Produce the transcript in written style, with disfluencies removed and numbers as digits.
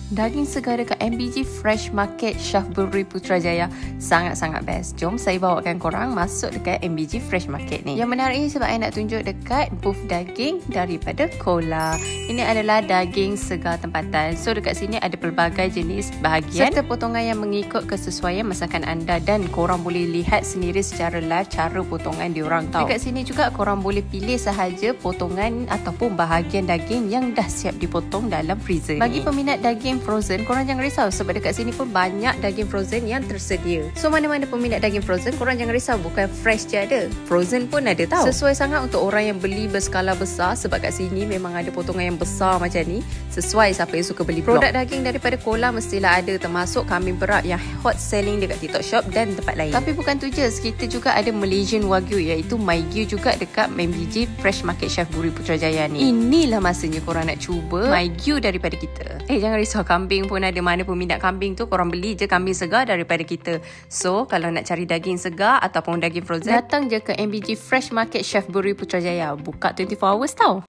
Daging segar dekat MBG Fresh Market Syafburi Putrajaya sangat-sangat best. Jom saya bawakan korang masuk dekat MBG Fresh Market ni. Yang menarik ni sebab saya nak tunjuk dekat booth daging daripada Kola. Ini adalah daging segar tempatan. So dekat sini ada pelbagai jenis bahagian serta potongan yang mengikut kesesuaian masakan anda, dan korang boleh lihat sendiri secara live cara potongan diorang tau. Dekat sini juga korang boleh pilih sahaja potongan ataupun bahagian daging yang dah siap dipotong dalam freezer. Bagi peminat daging frozen, korang jangan risau sebab dekat sini pun banyak daging frozen yang tersedia. So mana-mana peminat daging frozen, korang jangan risau, bukan fresh je ada, frozen pun ada tau. Sesuai sangat untuk orang yang beli berskala besar sebab kat sini memang ada potongan yang besar macam ni. Sesuai siapa yang suka beli blok. Produk daging daripada Kola mestilah ada, termasuk kambing perak yang hot selling dekat TikTok Shop dan tempat lain. Tapi bukan tu je, kita juga ada Malaysian Wagyu iaitu Maigyu juga dekat MBG Fresh Market Syafburi Putrajaya ni. Inilah masanya korang nak cuba Maigyu daripada kita. Jangan risau, kambing pun ada. Mana peminat kambing tu, korang beli je kambing segar daripada kita. So kalau nak cari daging segar ataupun daging frozen, datang je ke MBG Fresh Market Syafburi Putrajaya. Buka 24 hours tau.